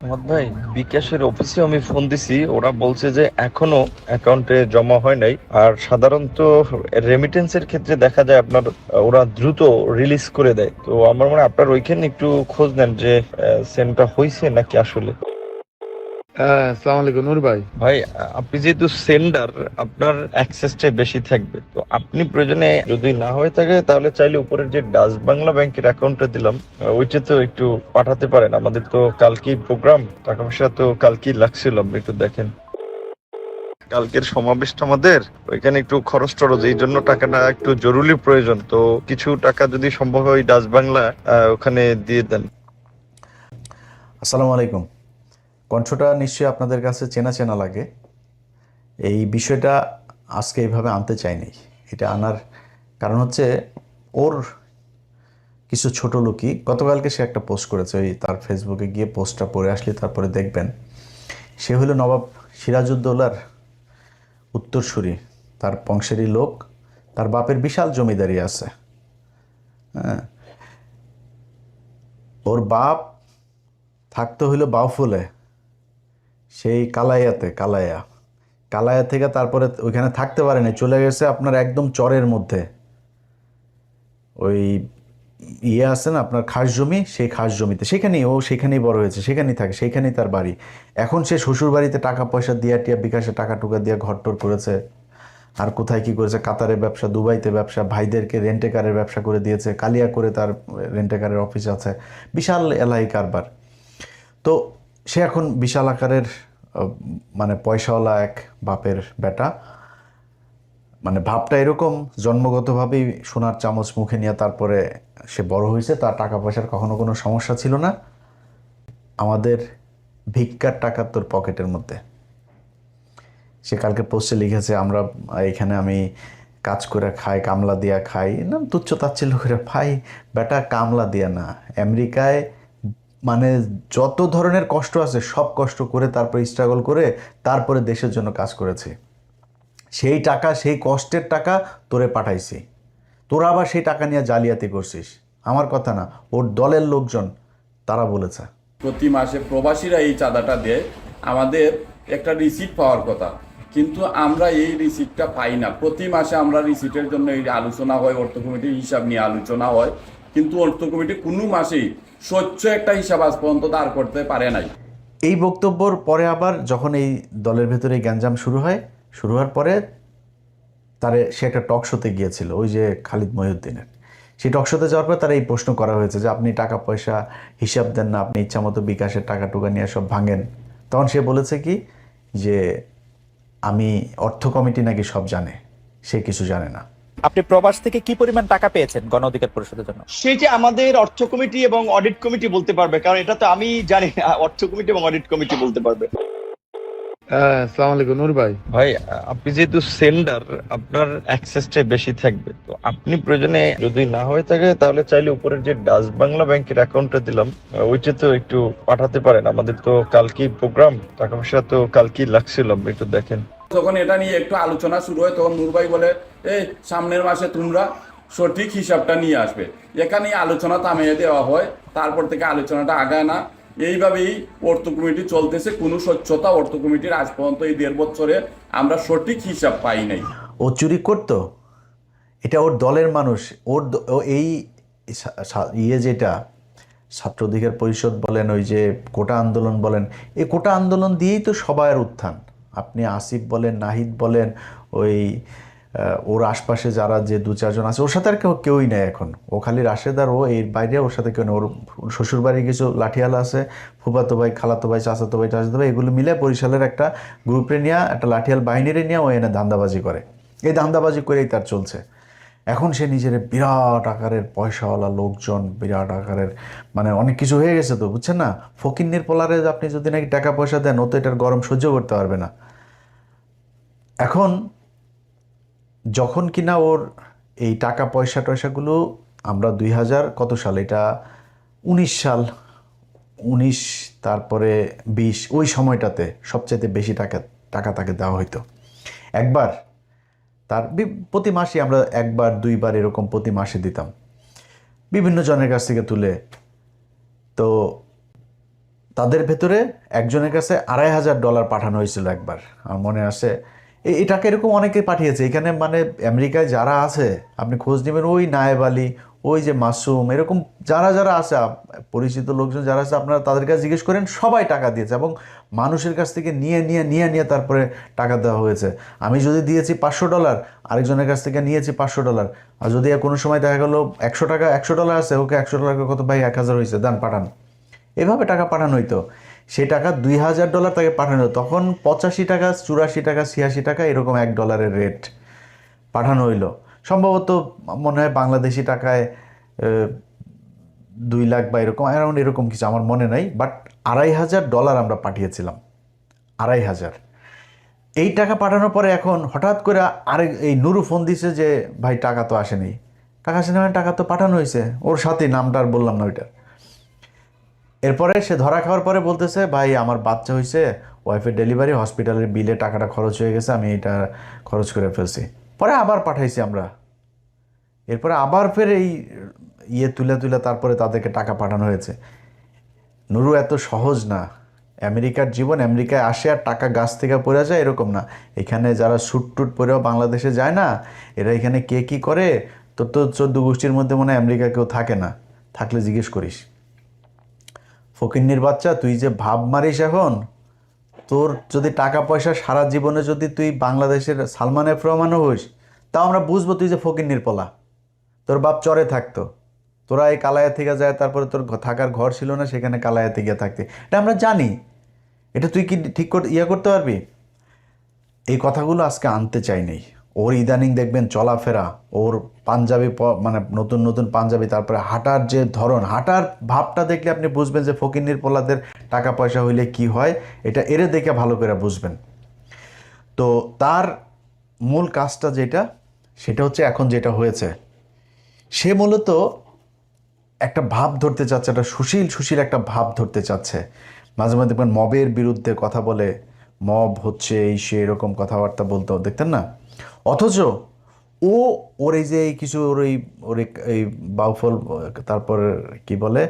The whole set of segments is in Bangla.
মোহাম্মদ ভাই, বিকাশের অফিসে আমি ফোন দিছি, ওরা বলছে যে এখনো অ্যাকাউন্টে জমা হয় নাই। আর সাধারণত রেমিটেন্সের ক্ষেত্রে দেখা যায় আপনার ওরা দ্রুত রিলিজ করে দেয়। তো আমার মনে হয় আপনার ওইখানে একটু খোঁজ নেন যে সেন্ডটা হয়েছে নাকি আসলে। হ্যাঁ, আসসালামু আলাইকুম নূর ভাই। ভাই, আপনি যেহেতু সেন্ডার, আপনার অ্যাক্সেসটা বেশি থাকবে। তো আপনি প্রয়োজনে যদি না হয়ে থাকে তাহলে চাইলে উপরের যে ডাচ বাংলা ব্যাংকের অ্যাকাউন্টটা দিলাম ওইটাতেও একটু পাঠাতে পারেন। আমাদের তো কালকেই প্রোগ্রাম, টাকা পয়সা তো কালকেই লাগছিল, আপনি একটু দেখেন। কালকের সমাবেশটা আমাদের ওইখানে একটু খরচ টরচ, এই জন্য টাকাটা একটু জরুরি প্রয়োজন। তো কিছু টাকা যদি সম্ভব হয় ডাচ বাংলা ওখানে দিয়ে দেন। আসসালামু আলাইকুম। কণ্ঠটা নিশ্চয়ই আপনাদের কাছে চেনা চেনা লাগে। এই বিষয়টা আজকে এইভাবে আনতে চাইনি। এটা আনার কারণ হচ্ছে ওর কিছু ছোট লোকই গতকালকে সে একটা পোস্ট করেছে, ওই তার ফেসবুকে গিয়ে পোস্টটা পড়ে আসলে তারপরে দেখবেন। সে হলো নবাব সিরাজউদ্দৌলার উত্তরসূরি, তার বংশেরই লোক। তার বাপের বিশাল জমিদারি আছে। হ্যাঁ, ওর বাপ থাকতে হইলো বাউফলে, সেই কালাইয়া থেকে তারপরে ওইখানে থাকতে পারেনি, চলে গেছে আপনার একদম চরের মধ্যে। ওই আছে না আপনার খাস জমি, সেই খাস জমিতে সেখানেই বড় হয়েছে, সেখানেই থাকে, সেইখানেই তার বাড়ি। এখন সে শ্বশুর বাড়িতে টাকা পয়সা দিয়া টিয়া বিকাশে টাকা টুকা দিয়া ঘরটর করেছে। আর কোথায় কি করেছে, কাতারে ব্যবসা, দুবাইতে ব্যবসা, ভাইদেরকে রেন্টে কারের ব্যবসা করে দিয়েছে, কালিয়া করে তার রেন্টে কারের অফিস আছে, বিশাল এলাহি কারবার। তো সে এখন বিশাল আকারের মানে পয়সাওয়ালা এক বাপের বেটা। মানে ভাবটা এরকম, জন্মগতভাবেই সোনার চামচ মুখে নিয়ে তারপরে সে বড় হয়েছে, তার টাকা পয়সার কখনো কোনো সমস্যা ছিল না। আমাদের ভিক্ষার টাকা তোর পকেটের মধ্যে। সে কালকে পোস্টে লিখেছে, আমরা এখানে আমি কাজ করে খাই, কামলা দিয়া খাই না, তুচ্ছ তাচ্ছিল্য করে। ভাই বেটা, কামলা দিয়া না, আমেরিকায় মানে যত ধরনের কষ্ট আছে সব কষ্ট করে তারপরে স্ট্রাগল করে তারপরে দেশের জন্য কাজ করেছি। সেই টাকা, সেই কষ্টের টাকা তোরে পাঠাইছি, তোরা আবার সেই টাকা নিয়ে জালিয়াতি করছিস। আমার কথা না, ওর দলের লোকজন তারা বলেছে। প্রতি মাসে প্রবাসীরা এই চাঁদাটা দেয়, আমাদের একটা রিসিপ্ট পাওয়ার কথা, কিন্তু আমরা এই রিসিপ্টটা পাই না। প্রতি মাসে আমরা রিসিপ্টের জন্য এই আলোচনা হয়, অর্থ কমিটির হিসাব নিয়ে আলোচনা হয়, কিন্তু অর্থ কমিটি কোনো মাসেই স্বচ্ছ একটা হিসাব আজ পর্যন্ত দাঁড় করতে পারে নাই। এই বক্তব্যর পরে আবার যখন এই দলের ভেতরে এই গ্যাঞ্জাম শুরু হওয়ার পরে সে একটা টক শোতে গিয়েছিল, ওই যে খালিদ মহিউদ্দিনের। সেই টক শোতে যাওয়ার পর তার এই প্রশ্ন করা হয়েছে যে আপনি টাকা পয়সা হিসাব দেন না, আপনি ইচ্ছামতো বিকাশের টাকা টুকা নিয়ে সব ভাঙেন। তখন সে বলেছে কি যে আমি অর্থ কমিটি নাকি সব জানে, সে কিছু জানে না। আপনি প্রবাস থেকে কি পরিমাণ টাকা পেয়েছেন গণ অধিকার পরিষদের জন্য? সেটি আমাদের অর্থ কমিটি এবং অডিট কমিটি বলতে পারবে, কারণ এটা তো আমি জানি না, অর্থ কমিটি এবং অডিট কমিটি বলতে পারবে। হ্যাঁ, আসসালামু আলাইকুম নূর ভাই। ভাই, আপনি যেহেতু সেন্ডার, আপনার অ্যাক্সেসটা বেশি থাকবে। তো আপনি প্রয়োজনে যদি না হয়ে থাকে তাহলে চাইলে উপরের যে ডাচ বাংলা ব্যাংকের অ্যাকাউন্টটা দিলাম ওইটাতেও একটু পাঠাতে পারেন। আমাদের তো কালকেই প্রোগ্রাম, টাকা পয়সা তো কালকেই লাগছিল, আপনি একটু দেখেন। যখন এটা নিয়ে একটু আলোচনা শুরু হয় তখন নূর ভাই বলে, এই সামনের মাসে তোমরা সঠিক হিসাবটা নিয়ে আসবে। এখানেই আলোচনা থামিয়ে দেওয়া হয়, তারপর থেকে আলোচনাটা আগায় না। এইভাবেই অর্থ কমিটি চলতেছে, কোনো স্বচ্ছতা অর্থ কমিটির আজ পর্যন্ত এই 1.5 বছরে আমরা সঠিক হিসাব পাই নাই। ও চুরি করতো, এটা ওর দলের মানুষ। ও এই যেটা ছাত্র অধিকার পরিষদ বলেন, ওই যে কোটা আন্দোলন বলেন, এই কোটা আন্দোলন দিয়েই তো সবার উত্থান। আপনি আসিফ বলেন, নাহিদ বলেন, ওই ওর আশপাশে যারা যে দু চারজন আছে, ওর সাথে আর কেউই নেই এখন। ও খালি রাশেদ, আর ও এর বাইরে ওর সাথে কেউ নেই। ওর শ্বশুরবাড়ি কিছু লাঠিয়াল আছে, ফুফাতো ভাই, খালাতো ভাই, চাচাতো ভাই, টাচাতো ভাই, এগুলো মিলে বরিশালের একটা গ্রুপে নিয়ে, একটা লাঠিয়াল বাহিনীরে নিয়ে ও এনে ধান্দাবাজি করে। এই ধান্দাবাজি করেই তার চলছে। এখন সে নিজের বিরাট আকারের পয়সাওয়ালা লোকজন, বিরাট আকারের মানে অনেক কিছু হয়ে গেছে তো, বুঝছেন না? ফকিন্নির পোলারে আপনি যদি নাকি টাকা পয়সা দেন, ও তো এটার গরম সহ্য করতে পারবে না। এখন যখন কিনা ওর এই টাকা পয়সাগুলো আমরা 2000 কত সাল, এটা 19 সাল, 19 তারপরে 20, ওই সময়টাতে সবচাইতে বেশি টাকা টাকা তাকে দেওয়া হইতো। একবার তার প্রতি মাসে আমরা একবার দুইবার এরকম প্রতি মাসে দিতাম বিভিন্ন জনের কাছ থেকে তুলে। তো তাদের ভেতরে একজনের কাছে $2,500 পাঠানো হয়েছিল একবার, আমার মনে আছে। এই টাকা এরকম অনেকে পাঠিয়েছে এখানে, মানে আমেরিকায় যারা আছে আপনি খোঁজ নেবেন, ওই নায়েব আলী, ওই যে মাসুম, এরকম যারা যারা আছে পরিচিত লোকজন যারা আছে, আপনারা তাদের কাছে জিজ্ঞেস করেন, সবাই টাকা দিয়েছে এবং মানুষের কাছ থেকে নিয়ে তারপরে টাকা দেওয়া হয়েছে। আমি যদি দিয়েছি $500, আরেকজনের কাছ থেকে নিয়েছি $500, আর যদি কোনো সময় দেখা গেলো $100 আছে, ওকে $100 কত ভাই, 1000 হয়েছে, দান পাঠান, এভাবে টাকা পাঠানো হইতো। সেই টাকা $2,000 তাকে পাঠানো হতো, তখন $85, $84, $86 এরকম $1 রেট পাঠানো হইলো। সম্ভবত মনে হয় বাংলাদেশি টাকায় 2 লাখ বা এরকম অ্যারাউন্ড এরকম কিছু, আমার মনে নাই, বাট $2,500 আমরা পাঠিয়েছিলাম, 2,500। এই টাকা পাঠানোর পরে এখন হঠাৎ করে এই নুরু ফোন দিছে যে ভাই টাকা তো আসেনি। টাকা আসেনি মানে টাকা তো পাঠানো হয়েছে, ওর সাথে নামটা আর বললাম না ওইটা। এরপরে সে ধরা খাওয়ার পরে বলতেছে ভাই আমার বাচ্চা হয়েছে, ওয়াইফের ডেলিভারি, হসপিটালের বিলে টাকাটা খরচ হয়ে গেছে, আমি এটা খরচ করে ফেলছি। পরে আবার পাঠাইছি আমরা, এরপরে আবার ফের এই তুলে তারপরে তাদেরকে টাকা পাঠানো হয়েছে। নুরু এত সহজ না, আমেরিকার জীবন, আমেরিকায় আসে আর টাকা গাছ থেকে পড়ে যায় এরকম না। এখানে যারা স্যুট টুট পরেও বাংলাদেশে যায় না, এরা এখানে কে কী করে, তোর তো 14 গোষ্ঠীর মধ্যে মনে হয় আমেরিকা কেউ থাকে না, থাকলে জিজ্ঞেস করিস। ফকিন্নির বাচ্চা, তুই যে ভাব মারিস এখন, তোর যদি টাকা পয়সা সারা জীবনে যদি তুই বাংলাদেশের সালমান এফ রহমানও হইস, তাও আমরা বুঝবো তুই যে ফকিন্নির পোলা, তোর বাপ চরে থাকতো, তোরা এই কালায়া থেকে যায়, তারপরে তোর থাকার ঘর ছিল না, সেখানে কালায়াতে গিয়ে থাকতে, এটা আমরা জানি। এটা তুই কি ঠিক করতে পারবি? এই কথাগুলো আজকে আনতে চাই নেই। ওর ইদানিং দেখবেন চলাফেরা, ওর পাঞ্জাবি, মানে নতুন নতুন পাঞ্জাবি, তারপরে হাঁটার যে ধরন, হাঁটার ভাবটা দেখলে আপনি বুঝবেন যে ফকিন্নির পোলাদের টাকা পয়সা হইলে কি হয়, এটা এরে দেখে ভালো করে বুঝবেন। তো তার মূল কাজটা যেটা, সেটা হচ্ছে এখন যেটা হয়েছে, সে মূলত একটা ভাব ধরতে চাচ্ছে, একটা সুশীল একটা ভাব ধরতে চাচ্ছে। মাঝে মাঝে দেখবেন মবের বিরুদ্ধে কথা বলে, মব হচ্ছে এই সে এরকম কথাবার্তা বলতো, দেখতেন না? অথচ ওর এই যে কিছু ওর এই বাউফল, তারপর কি বলে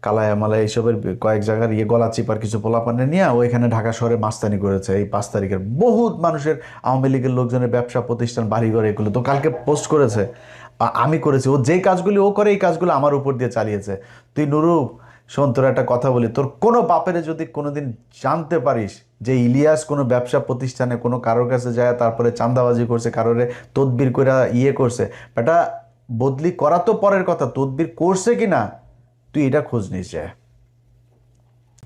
কালায়া মালায় এইসবের কয়েক জায়গার গলা চিপার কিছু পোলাপানে নিয়ে ও এখানে ঢাকা শহরে মাস্তানি করেছে। এই 5 তারিখের বহুত মানুষের, আওয়ামী লীগের লোকজনের ব্যবসা প্রতিষ্ঠান, বাড়িঘর, এগুলো তো কালকে পোস্ট করেছে, আমি করেছি। ও যেই কাজগুলি ও করে, এই কাজগুলো আমার উপর দিয়ে চালিয়েছে। তুই নুরু শোন, তোর একটা কথা বলি, তোর কোনো বাপেরে যদি কোনোদিন জানতে পারিস যে ইলিয়াস কোনো ব্যবসা প্রতিষ্ঠানে কোনো কারোর কাছে যায়, তারপরে চাঁদাবাজি করছে, কারোরে তদবির করে করছে, বেটা বদলি করা তো পরের কথা, তদবির করছে কি না তুই এটা খোঁজ নিস, যায়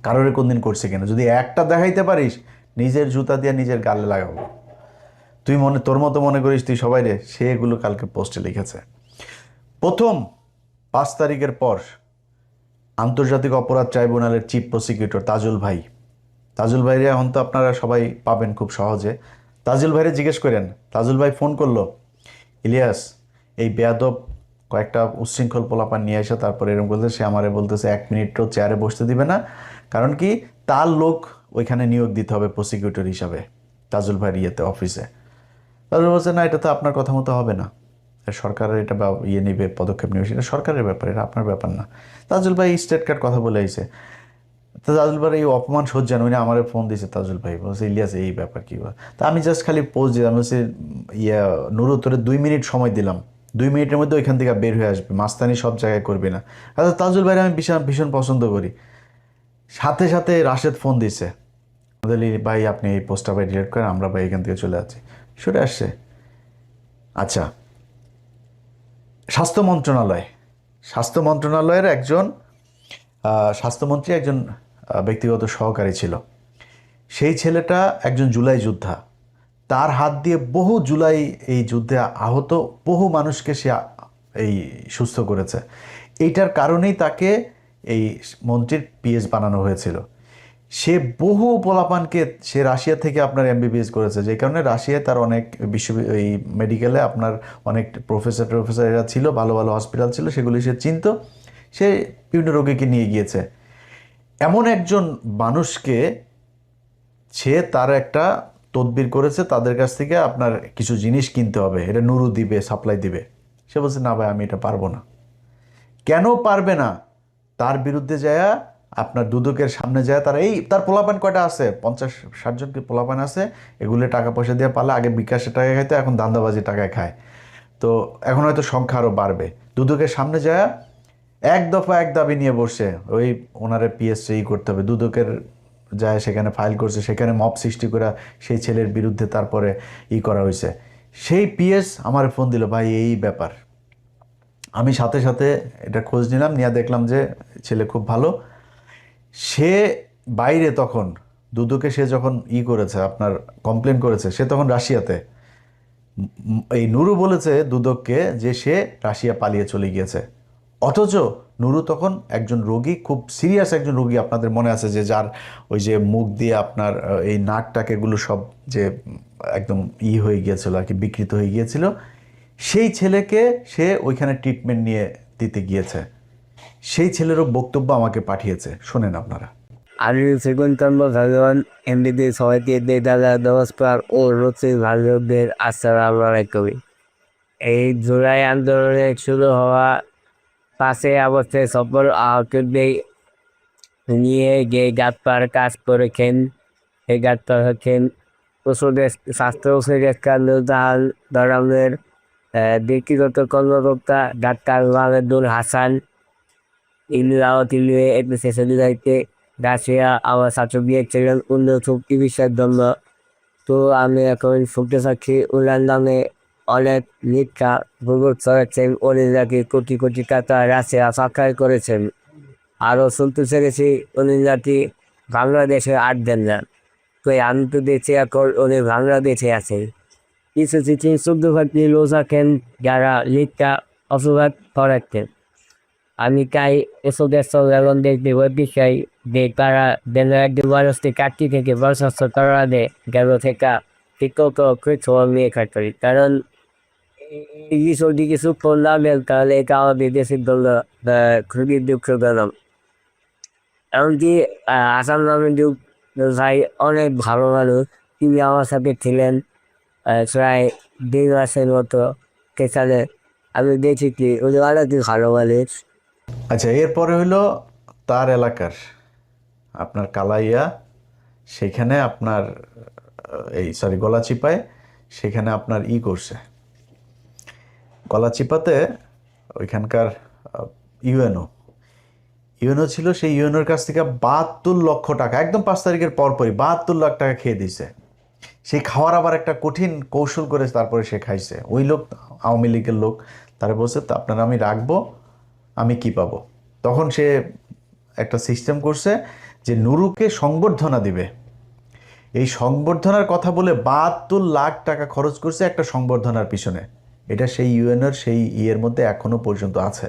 কারোরে কোনদিন করছে কিনা। যদি একটা দেখাইতে পারিস, নিজের জুতা দিয়ে নিজের গালে লাগাবো। তুই তোর মতো মনে করিস তুই সবাই রে, সে এগুলো কালকে পোস্টে লিখেছে। প্রথম 5 তারিখের পর আন্তর্জাতিক অপরাধ ট্রাইব্যুনালের চিফ প্রসিকিউটর তাজুল ভাইরে এখন তো আপনারা সবাই পাবেন খুব সহজে। তাজুল ভাইরে জিজ্ঞেস করেন, তাজুল ভাই ফোন করলো, ইলিয়াস এই বেয়াদব কয়েকটা উচ্ছৃঙ্খল পোলাপান নিয়ে এসে তারপরে এরকম বলতে, সে আমারে বলতেছে 1 মিনিটও চেয়ারে বসতে দিবে না, কারণ কি তার লোক ওইখানে নিয়োগ দিতে হবে প্রসিকিউটর হিসাবে তাজুল ভাইয়ের অফিসে। তাজুল বলছে না, এটা তো আপনার কথা মতো হবে না, সরকারের এটা নেবে, পদক্ষেপ নেবে, সেটা সরকারের ব্যাপার, এটা আপনার ব্যাপার না। তাজুল ভাই স্টেট কার্ড কথা বলে আইছে। তো তাজুল ভাই এই অপমান সহ্য না, আমার ফোন দিয়েছে তাজুল ভাই, বলছে ইলিয়াস এই ব্যাপার কী। তা আমি জাস্ট খালি পোস্ট দিলাম, বলছি নুরু তোরে 2 মিনিট সময় দিলাম, 2 মিনিটের মধ্যে ওইখান থেকে বের হয়ে আসবে, মাস্তানি সব জায়গায় করবি না। আচ্ছা তাজুল ভাইরে আমি ভীষণ পছন্দ করি। সাথে সাথে রাশেদ ফোন দিছে, ভাই আপনি এই পোস্টটা ভাই ডিলিট করেন, আমরা ভাই এখান থেকে চলে যাচ্ছি। সরে আসছে। আচ্ছা, স্বাস্থ্য মন্ত্রণালয়ের একজন স্বাস্থ্যমন্ত্রী একজন ব্যক্তিগত সহকারী ছিল। সেই ছেলেটা একজন জুলাই যোদ্ধা, তার হাত দিয়ে বহু জুলাই এই যুদ্ধে আহত বহু মানুষকে সে এই সুস্থ করেছে। এইটার কারণেই তাকে এই মন্ত্রীর পিএস বানানো হয়েছিল। সে বহু পোলাপানকে, সে রাশিয়া থেকে আপনার এমবিবিএস করেছে, যে কারণে রাশিয়ায় তার অনেক এই মেডিকেলে আপনার অনেক প্রফেসর এরা ছিল, ভালো ভালো হসপিটাল ছিল, সেগুলি সে চিনত। সে বিভিন্ন রোগীকে নিয়ে গিয়েছে। এমন একজন মানুষকে সে তার একটা তদবির করেছে, তাদের কাছ থেকে আপনার কিছু জিনিস কিনতে হবে, এটা নুরু দিবে, সাপ্লাই দিবে। সে বলছে না ভাই আমি এটা পারবো না। কেন পারবে না? তার বিরুদ্ধে যায় আপনার দুদকের সামনে যায় তারা তার পোলাপান কয়টা আছে, 50-60 জন কি পোলাপান আছে, এগুলো টাকা পয়সা দিয়ে পালে আগে বিকাশে টাকা খাইতো, এখন ধান্দাবাজি টাকায় খায়। তো এখন হয়তো সংখ্যা আরও বাড়বে। দুদকের সামনে যায় এক দফা এক দাবি নিয়ে বসছে, ওই ওনারে পিএসসি করতে হবে। দুদকের যায় সেখানে ফাইল করছে, সেখানে মব সৃষ্টি করে সেই ছেলের বিরুদ্ধে তারপরে করা হয়েছে। সেই পিএস আমার ফোন দিল, ভাই এই ব্যাপার। আমি সাথে সাথে এটা খোঁজ নিলাম, নিয়ে দেখলাম যে ছেলে খুব ভালো। সে বাইরে তখন দুদকে সে যখন করেছে, আপনার কমপ্লেন করেছে, সে তখন রাশিয়াতে। এই নুরু বলেছে দুদককে যে সে রাশিয়া পালিয়ে চলে গিয়েছে, অথচ নুরু তখন একজন রোগী, খুব সিরিয়াস একজন রোগী। আপনাদের মনে আছে যে যার ওই যে মুখ দিয়ে আপনার এই নাকটাক এগুলো সব যে একদম হয়ে গিয়েছিল আর কি, বিকৃত হয়ে গিয়েছিল। সেই ছেলেকে সে ওইখানে ট্রিটমেন্ট নিয়ে দিতে গিয়েছে। সেই ছেলেরও বক্তব্য আমাকে পাঠিয়েছে, শোনেন আপনারা। আমি সেগুনচন্দ্র ভগবান এমনিতে সবাইকে দাদা নমস্কার ও রচি ভাগ্যদের আসসালামু আলাইকুম। এই জুলাই আন্দোলনে শুরু হওয়া 5 আগস্টে সফল আহতদের নিয়ে যে গাছপার কাজ করেছেন, এই গাছপার হচ্ছেন পশুদের স্বাস্থ্য সুরক্ষার নির্ধারণ ধরনের ব্যক্তিগত কর্মকর্তা ডাক্তার মাহমুদুল হাসান। ইন্দিরাও তিনি এপিসেশন দায়িত্বে রাশিয়া আমার ছাত্র গিয়েছিলেন উন্নত চিকিৎসার জন্য। তো আমি এখন শুনতে চাচ্ছি ওনার নামে অনেক মিথ্যা গুজব ছড়াচ্ছেন, উনি নাকি কোটি কোটি টাকা রাশিয়া সাক্ষাৎ করেছেন। আরও শুনতে চেয়েছি উনি নাকি বাংলাদেশে আসবেন না। তো আমি তো দেখছি এখন উনি বাংলাদেশে আছেন। কিছু কিছু শুদ্ধভাবে লোক আছেন যারা মিথ্যা অপবাদ ছড়াচ্ছেন। আমি তাই এসবের সংগ্রাম দেখতে বলতে চাই যে তারা যেন একজন মানুষকে কাটতি থেকে বরখাস্ত করা দেয়, যেন থেকে শিক্ষক কিছু নিয়ে খাটতে, কারণ এই যদি কিছু করলামেন তাহলে এটা আমাদের দেশের জন্য খুবই দুঃখজনক। এমনকি আসাম নামের ভাই অনেক ভালো মানুষ, তিনি আমার সাথে ছিলেন প্রায় 1.5 মাসের মতো সেখানে। আমি দেখেছি উনি অনেক ভালো মানুষ। আচ্ছা, এরপরে হইলো তার এলাকার আপনার কালাইয়া, সেখানে আপনার গলাচিপায়, সেখানে আপনার করছে গলাচিপাতে ওইখানকার ইউএনও ছিল। সেই ইউএনওর কাছ থেকে 72 লক্ষ টাকা একদম 5 তারিখের পরপরই 72 লাখ টাকা খেয়ে দিছে। সেই খাওয়ার আবার একটা কঠিন কৌশল করে তারপরে সে খাইছে। ওই লোক আওয়ামী লীগের লোক, তারা বলছে আপনারা আমি রাখবো, আমি কি পাবো। তখন সে একটা সিস্টেম করছে যে নুরুকে সংবর্ধনা দিবে। এই সংবর্ধনার কথা বলে 72 লাখ টাকা খরচ করছে একটা সংবর্ধনার পিছনে। এটা সেই ইউএনওর সেই মধ্যে এখনো পর্যন্ত আছে।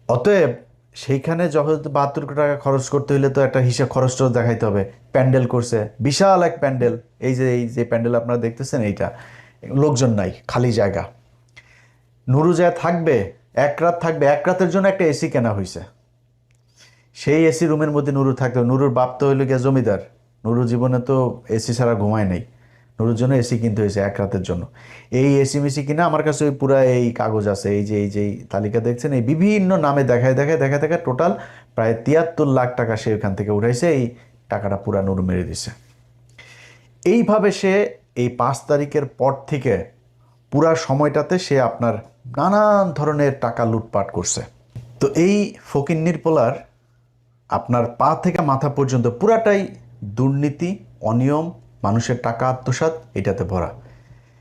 অতএব সেইখানে যখন 72 টাকা খরচ করতে হলে তো একটা হিসাব খরচটাও দেখাইতে হবে। প্যান্ডেল করছে, বিশাল এক প্যান্ডেল। এই যে প্যান্ডেল আপনারা দেখতেছেন, এইটা লোকজন নাই, খালি জায়গা। নুরু যায় থাকবে, 1 রাত থাকবে। 1 রাতের জন্য একটা এসি কেনা হয়েছে। সেই এসি রুমের মধ্যে নুরু থাকতে হবে। নুরুর বাপ তো হইল গিয়া জমিদার, নুরু জীবনে তো এসি ছাড়া ঘুমায় নেই। নুরুর জন্য এসি কিনতে হয়েছে 1 রাতের জন্য। এই এসি মিসি কিনা আমার কাছে ওই পুরা এই কাগজ আছে, এই যে তালিকা দেখছেন, এই বিভিন্ন নামে দেখায় টোটাল প্রায় 73 লাখ টাকা সে ওখান থেকে উঠাইছে। এই টাকাটা পুরা নুরু মেরে দিছে। এইভাবে সে এই 5 তারিখের পর থেকে পুরা সময়টাতে সে আপনার নানান ধরনের টাকা লুটপাট করছে। তো এই ফকিন্নির পোলার আপনার পা থেকে মাথা পর্যন্ত পুরাটাই দুর্নীতি, অনিয়ম, মানুষের টাকা আত্মসাৎ, এটাতে ভরা।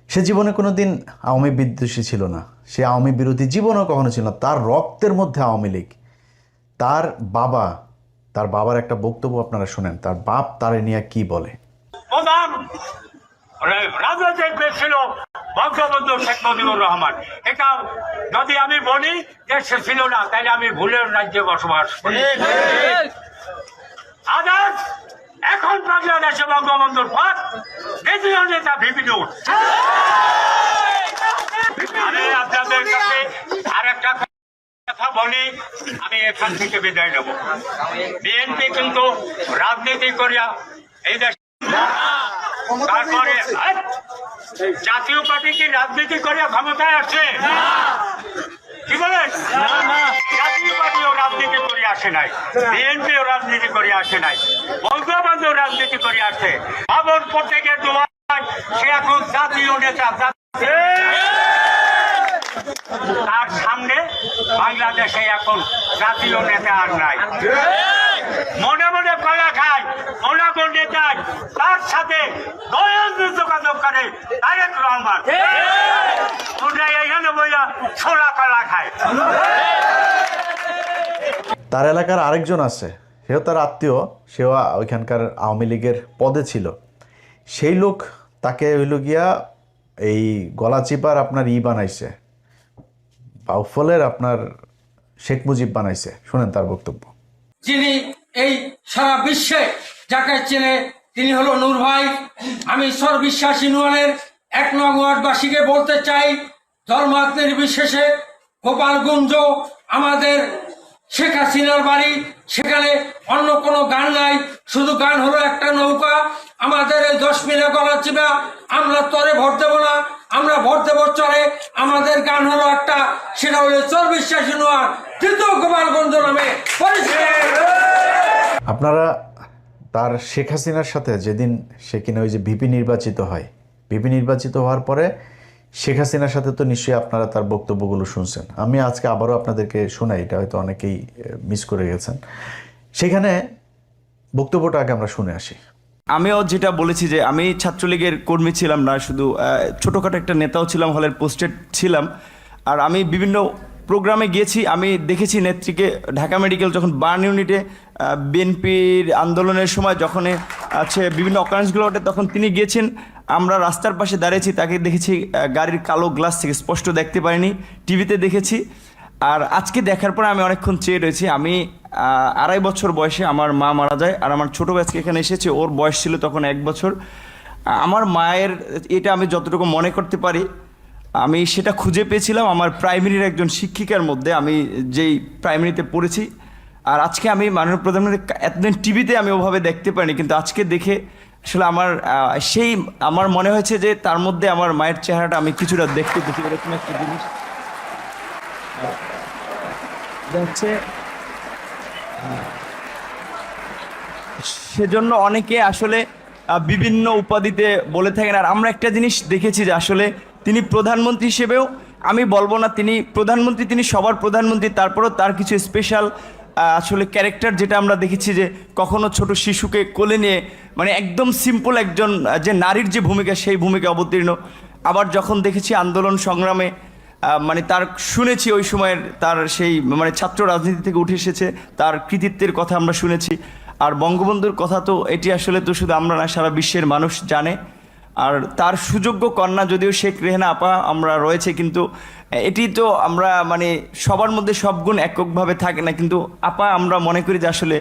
সে জীবনে কোনো দিন আওয়ামী বিদ্বেষী ছিল না, সে আওয়ামী বিরোধী জীবনও কখনো ছিল না। তার রক্তের মধ্যে আওয়ামী লীগ। তার বাবার একটা বক্তব্য আপনারা শোনেন, তার বাপ তারে নিয়ে কি বলে। রাজনৈতিক ছিল বঙ্গবন্ধু শেখ মুজিবুর রহমান। এটা যদি আমি বলি যে সে ছিল না, তাহলে আমি ভুলের রাজ্যে বসবাস করি। আজ এখন বাংলাদেশে বঙ্গবন্ধুর পর দ্বিতীয় নেতা ভিপি নুর। আমি আপনাদের কাছে আর একটা কথা বলি, আমি এখান থেকে বিদায় নেব। বিএনপি কিন্তু রাজনীতি করিয়া এই দেশ, তারপরে জাতীয় পার্টি কি রাজনীতি করিয়া ক্ষমতায় আসছে? কি বলেন? জাতীয় পার্টিও রাজনীতি করে আসে নাই, বিএনপিও রাজনীতি করে আসে নাই, বঙ্গবন্ধু রাজনীতি করে আসে। খবর পড়তে গিয়ে তোমার সে এখন জাতীয় নেতা। তার সামনে বাংলাদেশে এখন জাতীয় নেতা আর নাই। মনে মনে কলা খায় অনাগর নেতায়, তার সাথে দয়ালু যোগাযোগ করে তারেক রহমান। তোমরা এখানে বইয়া ছোলা কলা খায়। তার এলাকার আরেকজন আছে, সেও তার আত্মীয়, সেও ওইখানকার আওয়ামী লীগের পদে ছিল। সেই লোক তাকে হইল গিয়া এই গলাচিপার আপনার বানাইছে, বাউফলের আপনার শেখ মুজিব বানাইছে। শুনেন তার বক্তব্য। যিনি এই সারা বিশ্বে যাকে চেনে তিনি হলো নূর ভাই। আমি সর্ববিশ্বাস ইউনিয়নের 1 নং ওয়ার্ডবাসীকে বলতে চাই, ধর্মাত নির্বিশেষে গোপালগঞ্জ আমাদের শেখ হাসিনার বাড়ি, সেখানে অন্য কোনো গান নাই, শুধু গান হলো একটা নৌকা। আমাদের এই 10 মিলে গলা চিবা, আমরা তরে ভোট দেবো না, আমরা ভোট দেবো চরে। আমাদের গান হলো একটা, সেটা হলো সর্ববিশ্বাস ইউনিয়ন তৃতীয় গোপালগঞ্জ নামে পরিষ্কার। আপনারা তার শেখ হাসিনার সাথে যেদিন সে কিনা ওই যে ভিপি নির্বাচিত হয়, ভিপি নির্বাচিত হওয়ার পরে শেখ হাসিনার সাথে তো নিশ্চয়ই আপনারা তার বক্তব্যগুলো শুনছেন। আমি আজকে আবারও আপনাদেরকে শোনাই, এটা হয়তো অনেকেই মিস করে গেছেন। সেখানে বক্তব্যটা আগে আমরা শুনে আসি। আমিও যেটা বলেছি যে আমি ছাত্রলীগের কর্মী ছিলাম না, শুধু ছোটোখাটো একটা নেতাও ছিলাম, হলের পোস্টেড ছিলাম। আর আমি বিভিন্ন প্রোগ্রামে গিয়েছি, আমি দেখেছি নেত্রীকে ঢাকা মেডিকেল যখন বার্ন ইউনিটে বিএনপির আন্দোলনের সময় যখন আছে বিভিন্ন অকারেন্সগুলো ওঠে, তখন তিনি গিয়েছেন। আমরা রাস্তার পাশে দাঁড়িয়েছি, তাকে দেখেছি গাড়ির কালো গ্লাস থেকে, স্পষ্ট দেখতে পারিনি, টিভিতে দেখেছি। আর আজকে দেখার পর আমি অনেকক্ষণ চেয়ে রয়েছি। আমি 2.5 বছর বয়সে আমার মা মারা যায়, আর আমার ছোটো ব্যাচকে এখানে এসেছে, ওর বয়স ছিল তখন 1 বছর। আমার মায়ের এটা আমি যতটুকু মনে করতে পারি, আমি সেটা খুঁজে পেয়েছিলাম আমার প্রাইমারির একজন শিক্ষিকার মধ্যে, আমি যেই প্রাইমারিতে পড়েছি। আর আজকে আমি মাননীয় প্রধানমন্ত্রী এতদিন টিভিতে আমি ওভাবে দেখতে পারিনি, কিন্তু আজকে দেখে আসলে আমার মনে হয়েছে যে তার মধ্যে আমার মায়ের চেহারাটা আমি কিছুটা দেখতে পেয়েছি। এরকম একটা জিনিস হচ্ছে, সেজন্য অনেকে আসলে বিভিন্ন উপাধিতে বলে থাকেন। আর আমরা একটা জিনিস দেখেছি যে আসলে তিনি প্রধানমন্ত্রী হিসেবেও, আমি বলবো না তিনি প্রধানমন্ত্রী, তিনি সবার প্রধানমন্ত্রী, তারপরেও তার কিছু স্পেশাল আসলে ক্যারেক্টার যেটা আমরা দেখেছি, যে কখনো ছোট শিশুকে কোলে নিয়ে মানে একদম সিম্পল একজন যে নারীর যে ভূমিকা, সেই ভূমিকা অবতীর্ণ। আবার যখন দেখেছি আন্দোলন সংগ্রামে মানে তার শুনেছি ওই সময়ের তার সেই মানে ছাত্র রাজনীতি থেকে উঠে এসেছে, তার কৃতিত্বের কথা আমরা শুনেছি। আর বঙ্গবন্ধুর কথা তো এটি আসলে তো শুধু আমরা না, সারা বিশ্বের মানুষ জানে। আর তার সুযোগ্য কন্যা যদিও শেখ রেহানা আপা আমরা রয়েছে, কিন্তু এটি তো আমরা মানে সবার মধ্যে সব গুণ এককভাবে থাকে না, কিন্তু আপা আমরা মনে করি যে আসলে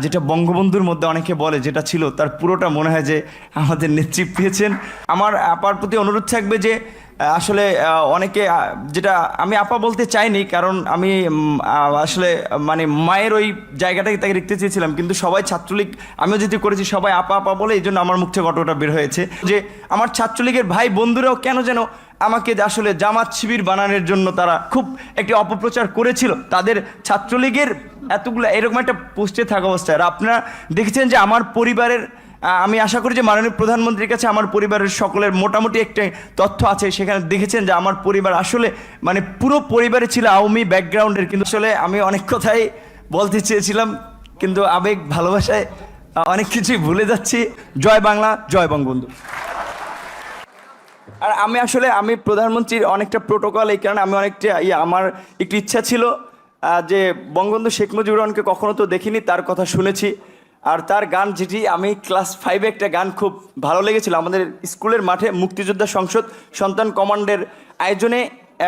যেটা বঙ্গবন্ধুর মধ্যে অনেকে বলে যেটা ছিল, তার পুরোটা মনে হয় যে আমাদের নেতৃত্ব পেয়েছেন। আমার আপার প্রতি অনুরোধ থাকবে যে আসলে অনেকে যেটা আমি আপা বলতে চাইনি, কারণ আমি আসলে মানে মায়ের ওই জায়গাটাকে তাকে দেখতে চেয়েছিলাম, কিন্তু সবাই ছাত্রলীগ আমিও যেহেতু করেছি সবাই আপা আপা বলে, এই জন্য আমার মুখ থেকে ঘটনাটা বের হয়েছে যে আমার ছাত্রলীগের ভাই বন্ধুরাও কেন যেন আমাকে আসলে জামাত শিবির বানানোর জন্য তারা খুব একটি অপপ্রচার করেছিল। তাদের ছাত্রলীগের এতগুলো এরকম একটা পোস্টে থাকা অবস্থায়, আর আপনারা দেখেছেন যে আমার পরিবারের, আমি আশা করি যে মাননীয় প্রধানমন্ত্রীর কাছে আমার পরিবারের সকলের মোটামুটি একটা তথ্য আছে, সেখানে দেখেছেন যে আমার পরিবার আসলে মানে পুরো পরিবারে ছিল আওয়ামী ব্যাকগ্রাউন্ডের। কিন্তু আসলে আমি অনেক কথাই বলতে চেয়েছিলাম, কিন্তু আবেগ ভালোবাসায় অনেক কিছুই ভুলে যাচ্ছি। জয় বাংলা, জয় বঙ্গবন্ধু। আর আমি প্রধানমন্ত্রীর অনেকটা প্রোটোকল, এই কারণে আমি অনেকটা আমার একটু ইচ্ছা ছিল যে বঙ্গবন্ধু শেখ মুজিবুর রহমানকে কখনো তো দেখিনি, তার কথা শুনেছি। আর তার গান যেটি আমি ক্লাস 5-এ একটা গান খুব ভালো লেগেছিল, আমাদের স্কুলের মাঠে মুক্তিযোদ্ধা সংসদ সন্তান কমান্ডের আয়োজনে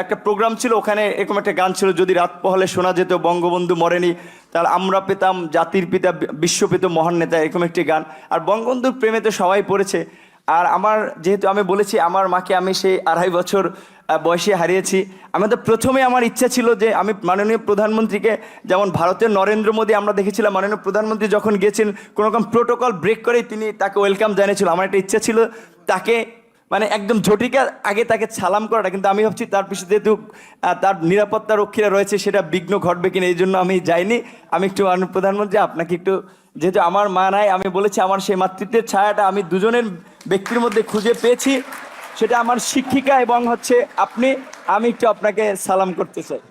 একটা প্রোগ্রাম ছিল, ওখানে এরকম একটা গান ছিল, যদি রাত পোহালে শোনা যেত বঙ্গবন্ধু মরেনি, তাহলে আমরা পেতাম জাতির পিতা বিশ্ব পেত মহান নেতা, এরকম একটি গান। আর বঙ্গবন্ধুর প্রেমে তো সবাই পড়েছে। আর আমার যেহেতু আমি বলেছি আমার মাকে আমি সেই 2.5 বছর বয়সে হারিয়েছি, আমাদের প্রথমে আমার ইচ্ছা ছিল যে আমি মাননীয় প্রধানমন্ত্রীকে, যেমন ভারতের নরেন্দ্র মোদী আমরা দেখেছিলাম মাননীয় প্রধানমন্ত্রী যখন গিয়েছেন কোনো রকম প্রোটোকল ব্রেক করেই তিনি তাকে ওয়েলকাম জানিয়েছিল, আমার একটা ইচ্ছা ছিল তাকে মানে একদম ঝটিকার আগে তাকে সালাম করাটা, কিন্তু আমি ভাবছি তার পিছনে যেহেতু তার নিরাপত্তা রক্ষীরা রয়েছে সেটা বিঘ্ন ঘটবে কিনা, এই জন্য আমি যাইনি। আমি একটু মাননীয় প্রধানমন্ত্রী আপনাকে একটু, যেহেতু আমার মা নাই, আমি বলেছি আমার সেই মাতৃত্বের ছায়াটা আমি দুজনের ব্যক্তির মধ্যে খুঁজে পেয়েছি, সেটা আমার শিক্ষিকা এবং হচ্ছে আপনি। আমি একটু আপনাকে সালাম করতে চাই।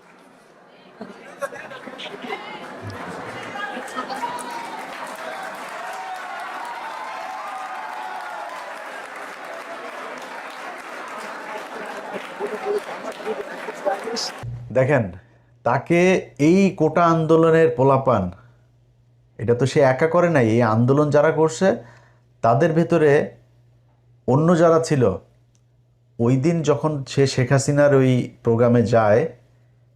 দেখেন, তাকে এই কোটা আন্দোলনের পোলাপান, এটা তো সে একা করে নাই। এই আন্দোলন যারা করছে তাদের ভেতরে অন্য যারা ছিল, ওই দিন যখন সে শেখ হাসিনার ওই প্রোগ্রামে যায়,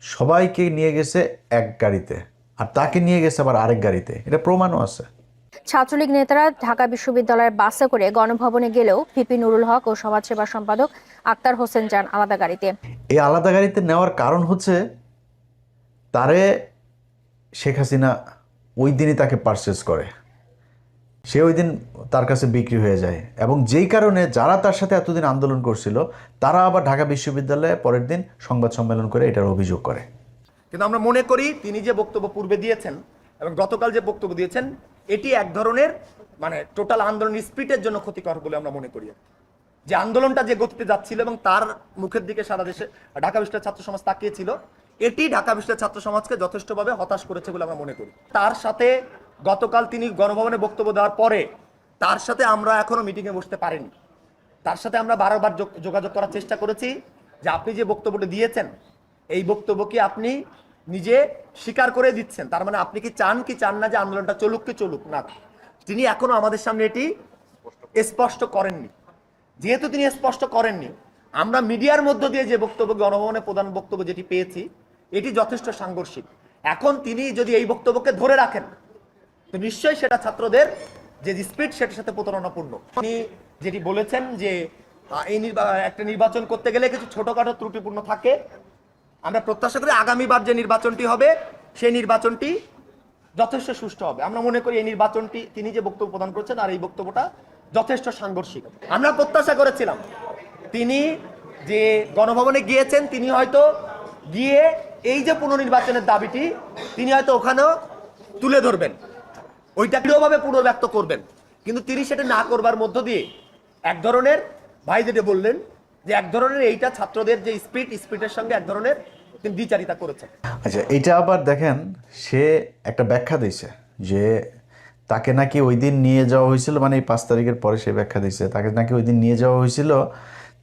সবাইকে নিয়ে গেছে এক গাড়িতে, আর তাকে নিয়ে গেছে আবার আরেক গাড়িতে। এটা প্রমাণও আছে। ছাত্রলীগ নেতারা ঢাকা বিশ্ববিদ্যালয়ের বাসে করে গণভবনে গেলেও ভিপি নুরুল হক ও সমাজসেবা সম্পাদক আক্তার হোসেন যান আলাদা গাড়িতে। এই আলাদা গাড়িতে নেওয়ার কারণ হচ্ছে তারে শেখ হাসিনা ওই দিনই তাকে পারচেজ করে, সে ওই দিন তার কাছে বিক্রি হয়ে যায়, এবং যেই কারণে যারা তার সাথে এতদিন আন্দোলন করছিল তারা আবার ঢাকা বিশ্ববিদ্যালয়ে পরের দিন সংবাদ সম্মেলন করে এটার অভিযোগ করে। কিন্তু আমরা মনে করি তিনি যে বক্তব্য পূর্বে দিয়েছেন এবং গতকাল যে বক্তব্য দিয়েছেন, এটি এক ধরনের মানে টোটাল আন্দোলন স্পিরিটের জন্য ক্ষতিকর বলে আমরা মনে করি। যে আন্দোলনটা যে গতিতে যাচ্ছিল এবং তার মুখের দিকে সারা দেশে ঢাকা বিশ্ববিদ্যালয়ের ছাত্র সমাজ তাকিয়েছিল, এটি ঢাকা বিশ্ববিদ্যালয়ের ছাত্র সমাজকে যথেষ্টভাবে হতাশ করেছে বলে আমরা মনে করি। তার সাথে গতকাল তিনি গণভবনে বক্তব্য দেওয়ার পরে তার সাথে আমরা এখনো মিটিংয়ে বসতে পারিনি। তার সাথে আমরা বারবার যোগাযোগ করার চেষ্টা করেছি যে আপনি যে বক্তব্যটা দিয়েছেন, এই বক্তব্য কি আপনি নিজে স্বীকার করে দিচ্ছেন, তার মানে আপনি কি চান না যে আন্দোলনটা চলুক কি চলুক না। তিনি এখনো আমাদের সামনে এটি স্পষ্ট করেননি। যেহেতু তিনি স্পষ্ট করেননি, আমরা মিডিয়ার মধ্য দিয়ে যে বক্তব্য, গণভবনে প্রধান বক্তব্য যেটি পেয়েছি, এটি যথেষ্ট সাংঘর্ষিক। এখন তিনি যদি এই বক্তব্যকে ধরে রাখেন তো নিশ্চয়ই সেটা ছাত্রদের যে স্পিরিট সেটার সাথে প্রতারণাপূর্ণ। তিনি যেটি বলেছেন যে এই একটা নির্বাচন করতে গেলে কিছু ছোটখাটো ত্রুটিপূর্ণ থাকে, আমরা প্রত্যাশা করি আগামীবার যে নির্বাচনটি হবে সেই নির্বাচনটি যথেষ্ট সুষ্ঠু হবে। আমরা মনে করি এই নির্বাচনটি, তিনি যে বক্তব্য প্রদান করছেন আর এই বক্তব্যটা যথেষ্ট সাংঘর্ষিক। আমরা প্রত্যাশা করেছিলাম তিনি যে গণভবনে গিয়েছেন, তিনি হয়তো গিয়ে এই যে পুনর্নির্বাচনের দাবিটি তিনি হয়তো ওখানেও তুলে ধরবেন, ওইটা দৃঢ়ভাবে পুনর্ব্যক্ত করবেন। কিন্তু তিনি সেটা না করবার মধ্য দিয়ে এক ধরনের, ভাই যেটা বললেন যে এক ধরনের এইটা ছাত্রদের যে স্পিরিটের সঙ্গে এক ধরনের তিনি দ্বিচারিতা করেছেন। আচ্ছা, এটা আবার দেখেন, সে একটা ব্যাখ্যা দিয়েছে যে তাকে নাকি ওই দিন নিয়ে যাওয়া হয়েছিল, মানে এই 5 তারিখের পরে সে ব্যাখ্যা দিয়েছে তাকে নাকি ওই দিন নিয়ে যাওয়া হয়েছিল,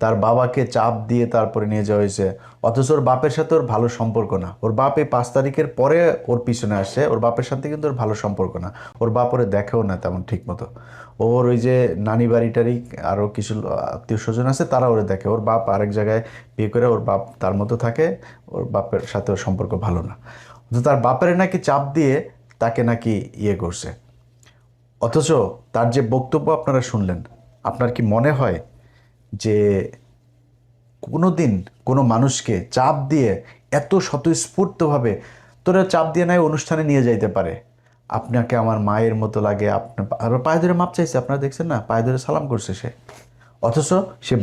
তার বাবাকে চাপ দিয়ে তারপরে নিয়ে যাওয়া হয়েছে। অথচ ওর বাপের সাথে ওর ভালো সম্পর্ক না। ওর বাপ এই 5 তারিখের পরে ওর পিছনে আসে, ওর বাপের সাথে কিন্তু ওর ভালো সম্পর্ক না। ওর বাপ ওরে দেখেও না তেমন ঠিক মতো। ওর ওই যে নানি বাড়িটারি আরও কিছু আত্মীয় স্বজন আছে, তারা ওরে দেখে। ওর বাপ আরেক জায়গায় বিয়ে করে, ওর বাপ তার মতো থাকে, ওর বাপের সাথে ওর সম্পর্ক ভালো না। অথচ তার বাপের নাকি চাপ দিয়ে তাকে নাকি ইয়ে করছে। অথচ তার যে বক্তব্য আপনারা শুনলেন, আপনার কি মনে হয় যে কোনো দিন কোনো মানুষকে চাপ দিয়ে এত স্বতঃস্ফূর্তভাবে তোরা চাপ দিয়ে নাই অনুষ্ঠানে নিয়ে যাইতে পারে? আপনাকে আমার মায়ের মতো লাগে, আপনার পায়ে ধরে মাপ চাইছে, আপনারা দেখছেন না, পায়ে ধরে সালাম করছে সে। অথচ সে